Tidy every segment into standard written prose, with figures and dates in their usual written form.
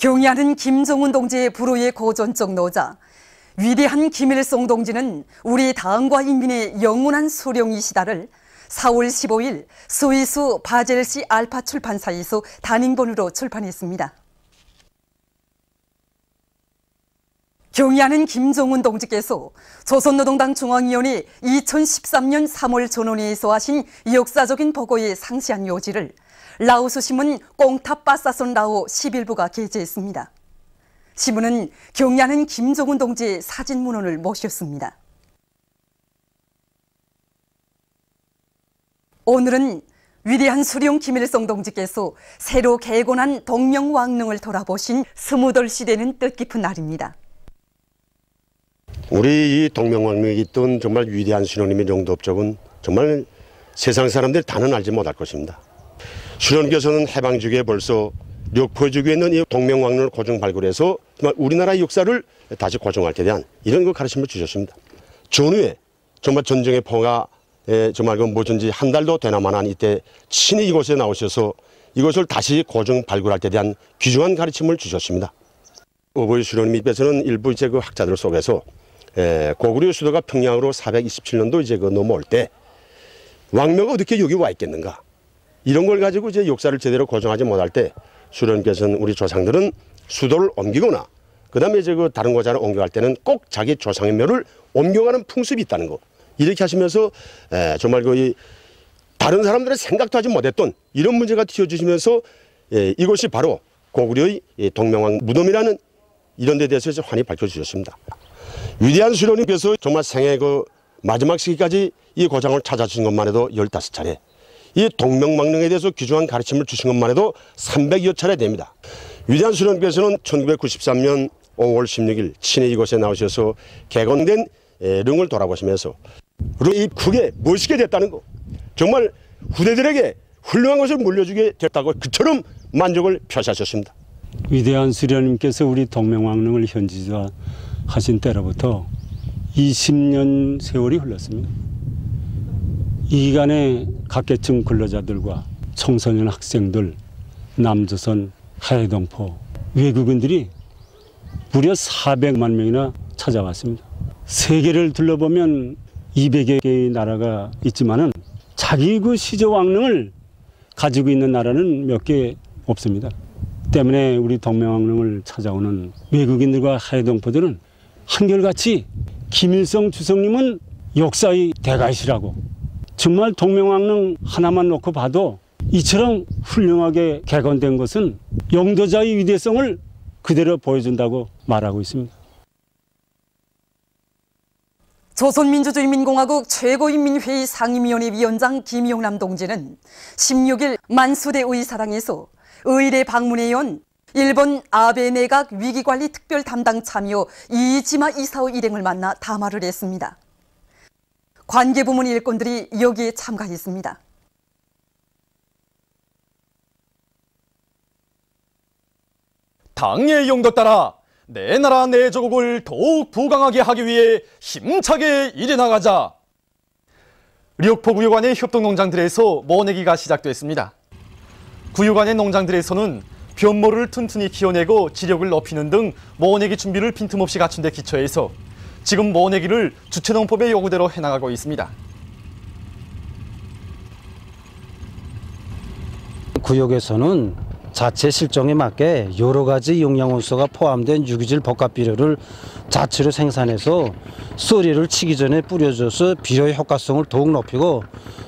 경의하는 김정은 동지의 불후의 고전적 노자, 위대한 김일성 동지는 우리 당과 인민의 영원한 소령이시다를 4월 15일 스위스 바젤시 알파 출판사에서 단행본으로 출판했습니다. 경의하는 김정은 동지께서 조선노동당 중앙위원회 2013년 3월 전원회에서 하신 역사적인 보고의 상세한 요지를 라오스 신문 꽁타빠사손 라오 11부가 게재했습니다. 신문은 경의하는 김정은 동지의 사진 문헌을 모셨습니다. 오늘은 위대한 수령 김일성 동지께서 새로 개건한 동명왕릉을 돌아보신 20돌 되는 뜻깊은 날입니다. 우리 이 동명왕릉에 있던 정말 위대한 신호님의 용도업적은 정말 세상 사람들이 다는 알지 못할 것입니다. 신호님께서는 해방주기에 벌써 력포주기에 있는 이 동명왕릉을 고정 발굴해서 정말 우리나라의 역사를 다시 고정할 때 대한 이런 거 가르침을 주셨습니다. 전후에 정말 전쟁의 포가 정말 그 뭐든지 한 달도 되나마난 이때 친히 이곳에 나오셔서 이것을 다시 고정 발굴할 때 대한 귀중한 가르침을 주셨습니다. 어버이 신호님 입에서는 일부 이제 그 학자들 속에서 고구려 수도가 평양으로 427년도 이제 그 넘어올 때 왕묘가 어떻게 여기 와 있겠는가 이런 걸 가지고 이제 역사를 제대로 고정하지 못할 때 수령께서는 우리 조상들은 수도를 옮기거나 그다음에 이제 그 다른 곳으로 옮겨갈 때는 꼭 자기 조상의 묘를 옮겨가는 풍습이 있다는 거 이렇게 하시면서 정말 거의 다른 사람들은 생각도 하지 못했던 이런 문제가 튀어주시면서 이것이 바로 고구려의 동명왕 무덤이라는 이런 데 대해서 환히 밝혀주셨습니다. 위대한 수령님께서 정말 생애 그 마지막 시기까지 이 고장을 찾아주신 것만 해도 15차례 이 동명왕릉에 대해서 귀중한 가르침을 주신 것만 해도 300여 차례 됩니다. 위대한 수령님께서는 1993년 5월 16일 친히 이곳에 나오셔서 개건된 릉을 돌아보시면서 이 국에 멋있게 됐다는 거 정말 후대들에게 훌륭한 것을 물려주게 됐다고 그처럼 만족을 표시하셨습니다. 위대한 수령님께서 우리 동명왕릉을 현지화하신 때로부터 20년 세월이 흘렀습니다. 이 기간에 각계층 근로자들과 청소년 학생들, 남조선, 하해동포, 외국인들이 무려 400만 명이나 찾아왔습니다. 세계를 둘러보면 200여 개의 나라가 있지만은 자기 그 시조 왕릉을 가지고 있는 나라는 몇 개 없습니다. 때문에 우리 동명왕릉을 찾아오는 외국인들과 하해동포들은 한결같이 김일성 주석님은 역사의 대가이시라고 정말 동명왕릉 하나만 놓고 봐도 이처럼 훌륭하게 개건된 것은 영도자의 위대성을 그대로 보여준다고 말하고 있습니다. 조선민주주의인민공화국 최고인민회의 상임위원회 위원장 김용남 동지는 16일 만수대 의사당에서 의례 방문해 온 일본 아베 내각 위기관리 특별 담당 참여 이이지마 이사오 일행을 만나 담화를 했습니다. 관계부문 일꾼들이 여기에 참가했습니다. 당의 용도 따라 내 나라 내 조국을 더욱 부강하게 하기 위해 힘차게 일해나가자. 력포구역안의 협동농장들에서 모내기가 시작됐습니다. 구역안의 농장들에서는 변모를 튼튼히 키워내고 지력을 높이는 등 모내기 준비를 빈틈없이 갖춘 데 기초해서 지금 모내기를 주체농법의 요구대로 해나가고 있습니다. 구역에서는 자체 실정에 맞게 여러 가지 영양원소가 포함된 유기질 복합 비료를 자체로 생산해서 쏘리를 치기 전에 뿌려줘서 비료의 효과성을 더욱 높이고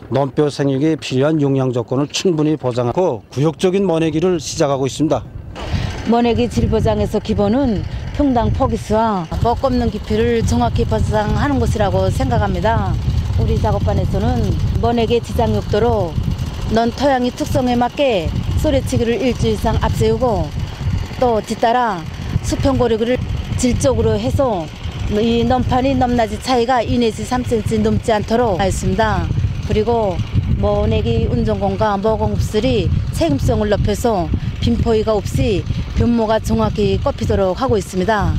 논뼈 생육에 필요한 영양 조건을 충분히 보장하고 구역적인 모내기를 시작하고 있습니다. 모내기 질 보장에서 기본은 평당 포기수와 목 꼽는 깊이를 정확히 보장하는 것이라고 생각합니다. 우리 작업반에서는 모내기 지장 욕도로 넌 토양의 특성에 맞게 쏘리치기를 일주 이상 앞세우고 또 뒤따라 수평고르기를 질적으로 해서 이 넘판이 넘낮이 차이가 2 내지 3cm 넘지 않도록 하였습니다. 그리고 모내기 운전공과 모공흡술이 책임성을 높여서 빈포위가 없이 변모가 정확히 꼽히도록 하고 있습니다.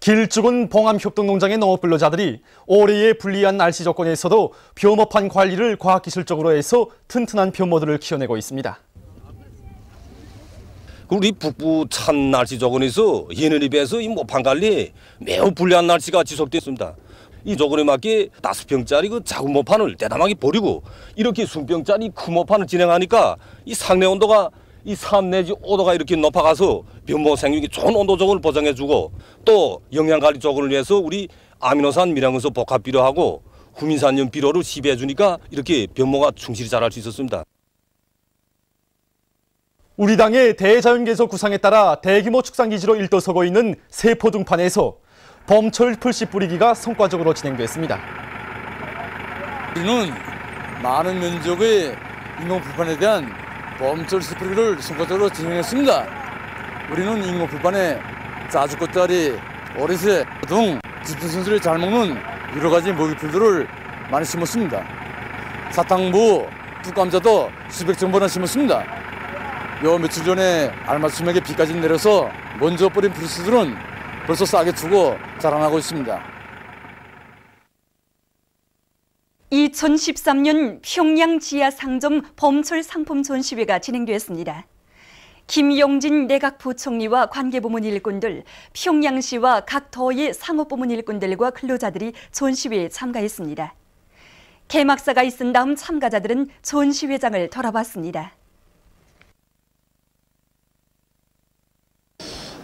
길쭉은 봉암협동농장의 농업근로자들이 올해의 불리한 날씨 조건에서도 변모판 관리를 과학기술적으로 해서 튼튼한 변모들을 키워내고 있습니다. 우리 북부 찬 날씨 조건에서 예년에 비해서 이 모판 관리 매우 불리한 날씨가 지속됐습니다. 이 조건에 맞게 5평짜리 그 작은 모판을 대담하게 버리고 이렇게 순평짜리 큰 모판을 진행하니까 이 상내 온도가 이 3 내지 5도가 이렇게 높아가서 변모 생육에 좋은 온도 조건을 보장해주고 또 영양관리 조건을 위해서 우리 아미노산, 미량원소 복합 비료하고 후민산염 비료를 시비해주니까 이렇게 변모가 충실히 자랄 수 있었습니다. 우리 당의 대자연개조 구상에 따라 대규모 축산기지로 일도서고 있는 세포 등판에서 범철 풀씨 뿌리기가 성과적으로 진행됐습니다. 우리는 많은 면적의 인공풀판에 대한 범철 씨 뿌리기를 성과적으로 진행했습니다. 우리는 인공풀판에 자주꽃다리, 오리새 등 집중선수를 잘 먹는 여러 가지 먹이풀들을 많이 심었습니다. 사탕무, 뚝감자도 수백 정보나 심었습니다. 요 며칠 전에 알맞춤하게 비까지 내려서 먼저 뿌린 프루스들은 벌써 싹이 트고 자라나고 있습니다. 2013년 평양 지하 상점 범철 상품 전시회가 진행됐습니다. 김용진 내각부총리와 관계부문 일꾼들, 평양시와 각 도의 상업부문 일꾼들과 근로자들이 전시회에 참가했습니다. 개막사가 있은 다음 참가자들은 전시회장을 돌아봤습니다.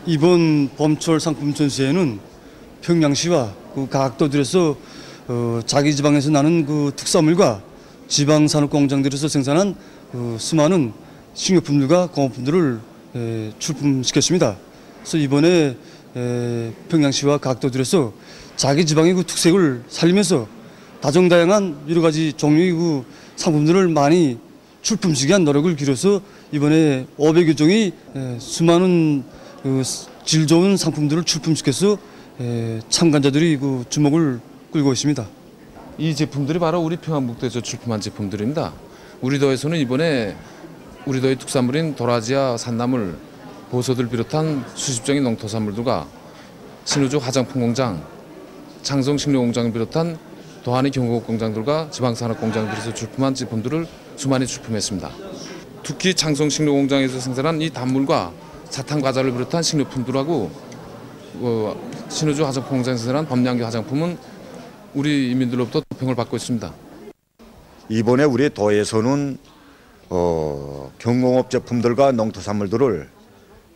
이번 범철 상품 전시회는 평양시와 각 도들에서 자기 지방에서 나는 그 특산물과 지방 산업 공장들에서 생산한 수많은 식료품들과 공업품들을 출품시켰습니다. 그래서 이번에 평양시와 각 도들에서 자기 지방의 그 특색을 살리면서 다정다양한 여러 가지 종류의 그 상품들을 많이 출품시키기 위한 노력을 기울여서 이번에 500여 종의 수많은 질 좋은 상품들을 출품시켜서 참관자들이 그 주목을 끌고 있습니다. 이 제품들이 바로 우리 평안북도에서 출품한 제품들입니다. 우리 도에서는 이번에 우리 도의 특산물인 도라지와 산나물, 보소들 비롯한 수십 종의 농토산물들과 신우주 화장품 공장, 창성 식료 공장을 비롯한 도안의 경공업 공장들과 지방산업 공장들에서 출품한 제품들을 수많이 출품했습니다. 특히 창성 식료 공장에서 생산한 이 단물과 사탕 과자를 비롯한 식료품들하고 신우주 화장품 공장에서 생산한 밤양교 화장품은 우리 인민들로부터 평을 받고 있습니다. 이번에 우리 도에서는 경공업 제품들과 농토산물들을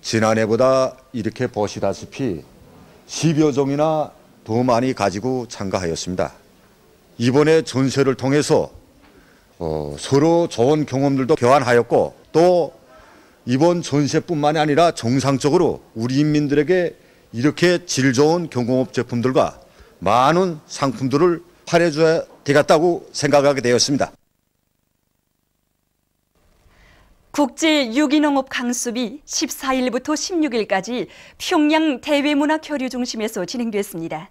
지난해보다 이렇게 보시다시피 10여 종이나 더 많이 가지고 참가하였습니다. 이번에 전시회를 통해서 서로 좋은 경험들도 교환하였고 또 이번 전시회뿐만이 아니라 정상적으로 우리 인민들에게 이렇게 질 좋은 경공업 제품들과 많은 상품들을 팔아줘야 되겠다고 생각하게 되었습니다. 국제 유기농업 강습이 14일부터 16일까지 평양 대외문화교류중심에서 진행됐습니다.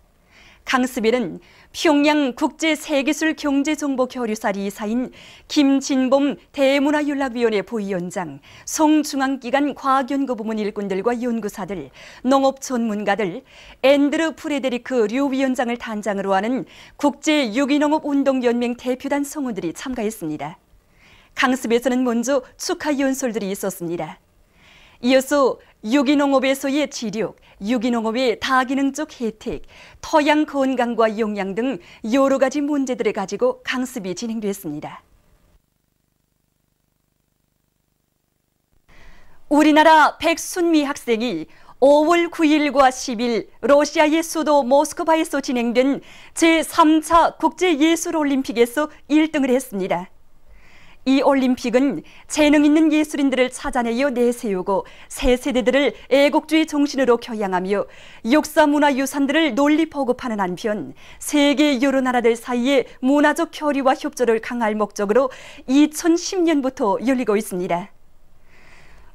강습에는 평양 국제세계술경제정보교류사리 이사인 김진범 대문화연락위원회 부위원장, 송중앙기관 과학연구부문 일꾼들과 연구사들, 농업 전문가들, 앤드르 프레데리크 류 위원장을 단장으로 하는 국제유기농업운동연맹 대표단 성우들이 참가했습니다. 강습에서는 먼저 축하 연설들이 있었습니다. 이어서 유기농업에서의 지력, 유기농업의 다기능적 혜택, 토양 건강과 영양 등 여러 가지 문제들을 가지고 강습이 진행됐습니다. 우리나라 백순미 학생이 5월 9일과 10일 러시아의 수도 모스크바에서 진행된 제3차 국제예술올림픽에서 1등을 했습니다. 이 올림픽은 재능 있는 예술인들을 찾아내어 내세우고 새 세대들을 애국주의 정신으로 교양하며 역사 문화유산들을 널리 보급하는 한편 세계 여러 나라들 사이의 문화적 교류와 협조를 강화할 목적으로 2010년부터 열리고 있습니다.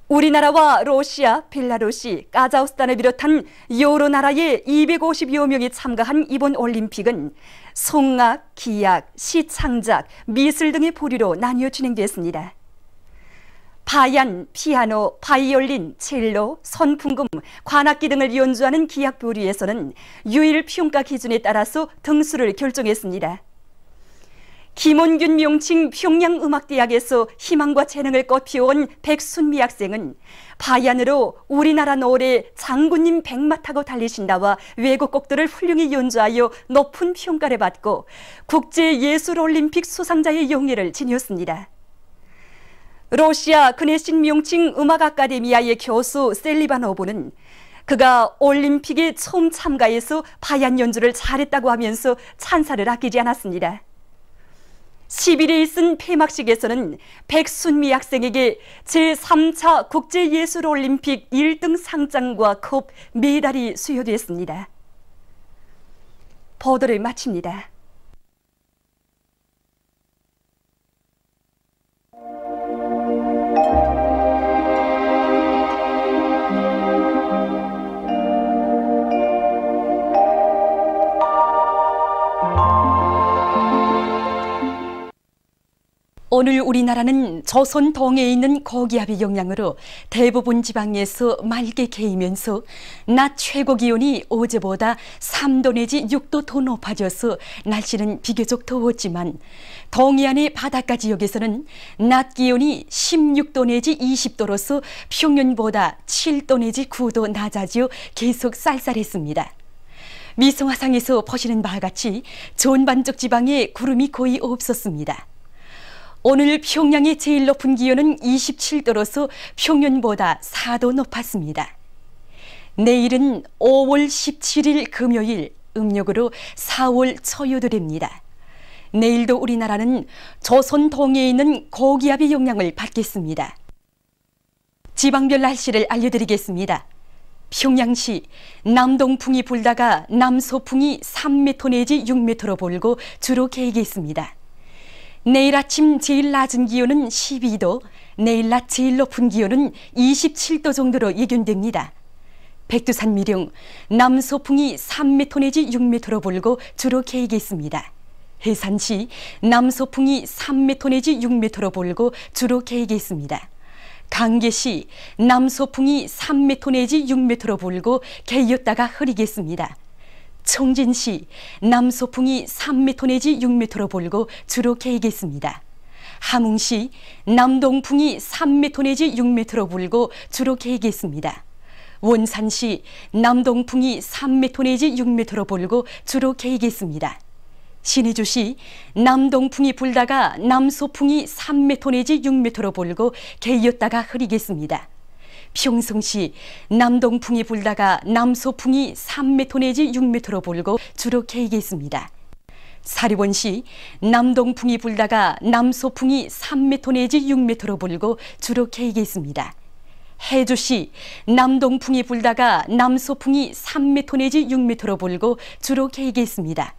우리나라와 러시아, 벨라루시, 카자흐스탄을 비롯한 여러 나라의 250여 명이 참가한 이번 올림픽은 성악, 기악, 시창작, 미술 등의 부류로 나뉘어 진행됐습니다. 바이안, 피아노, 바이올린, 첼로, 선풍금, 관악기 등을 연주하는 기악 부류에서는 유일 평가 기준에 따라서 등수를 결정했습니다. 김원균 명칭 평양음악대학에서 희망과 재능을 꽃피워온 백순미 학생은 바이안으로 우리나라 노래 장군님 백마 타고 달리신다와 외국곡들을 훌륭히 연주하여 높은 평가를 받고 국제예술올림픽 수상자의 영예를 지녔습니다. 러시아 그네신 명칭 음악 아카데미아의 교수 셀리바노브는 그가 올림픽에 처음 참가해서 바이안 연주를 잘했다고 하면서 찬사를 아끼지 않았습니다. 10일에 있은 폐막식에서는 백순미 학생에게 제3차 국제예술올림픽 1등 상장과 컵, 메달이 수여됐습니다. 보도를 마칩니다. 오늘 우리나라는 조선 동해에 있는 고기압의 영향으로 대부분 지방에서 맑게 개이면서 낮 최고 기온이 어제보다 3도 내지 6도 더 높아져서 날씨는 비교적 더웠지만 동해안의 바닷가 지역에서는 낮 기온이 16도 내지 20도로서 평년보다 7도 내지 9도 낮아져 계속 쌀쌀했습니다. 미성화상에서 보시는 바와 같이 전반적 지방에 구름이 거의 없었습니다. 오늘 평양의 제일 높은 기온은 27도로서 평년보다 4도 높았습니다. 내일은 5월 17일 금요일, 음력으로 4월 초여덟입니다. 내일도 우리나라는 조선 동해에 있는 고기압의 영향을 받겠습니다. 지방별 날씨를 알려드리겠습니다. 평양시 남동풍이 불다가 남서풍이 3m 내지 6m로 불고 주로 개이겠습니다. 내일 아침 제일 낮은 기온은 12도, 내일 낮 제일 높은 기온은 27도 정도로 예견됩니다. 백두산 미령 남서풍이 3m 내지 6m로 불고 주로 개이겠습니다. 해산시 남서풍이 3m 내지 6m로 불고 주로 개이겠습니다. 강계시 남서풍이 3m 내지 6m로 불고 개이었다가 흐리겠습니다. 청진시 남서풍이 3m 내지 6m로 불고 주로 개이겠습니다. 함흥시 남동풍이 3m 내지 6m로 불고 주로 개이겠습니다. 원산시 남동풍이 3m 내지 6m로 불고 주로 개이겠습니다. 신의주시 남동풍이 불다가 남서풍이 3m 내지 6m로 불고 개이었다가 흐리겠습니다. 평성시 남동풍이 불다가 남서풍이 3m 내지 6m로 불고 주로 개이겠습니다. 사리원시 남동풍이 불다가 남서풍이 3m 내지 6m로 불고 주로 개이겠습니다. 해주시 남동풍이 불다가 남서풍이 3m 내지 6m로 불고 주로 개이겠습니다.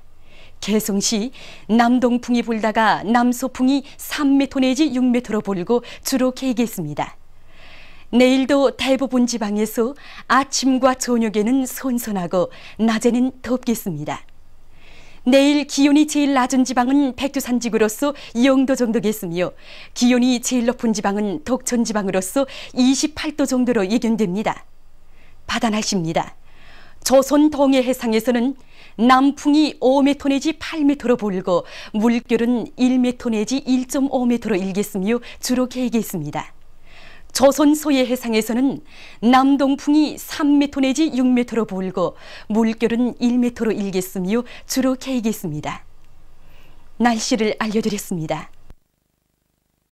개성시 남동풍이 불다가 남서풍이 3m 내지 6m로 불고 주로 개이겠습니다. 내일도 대부분 지방에서 아침과 저녁에는 선선하고 낮에는 덥겠습니다. 내일 기온이 제일 낮은 지방은 백두산 지구로서 0도 정도겠으며 기온이 제일 높은 지방은 덕천 지방으로서 28도 정도로 예견됩니다. 바다 날씨입니다. 조선 동해 해상에서는 남풍이 5m 내지 8m로 불고 물결은 1m 내지 1.5m로 일겠으며 주로 개이겠습니다. 조선 서해 해상에서는 남동풍이 3m 내지 6m로 불고 물결은 1m로 일겠으며 주로 개이겠습니다. 날씨를 알려드렸습니다.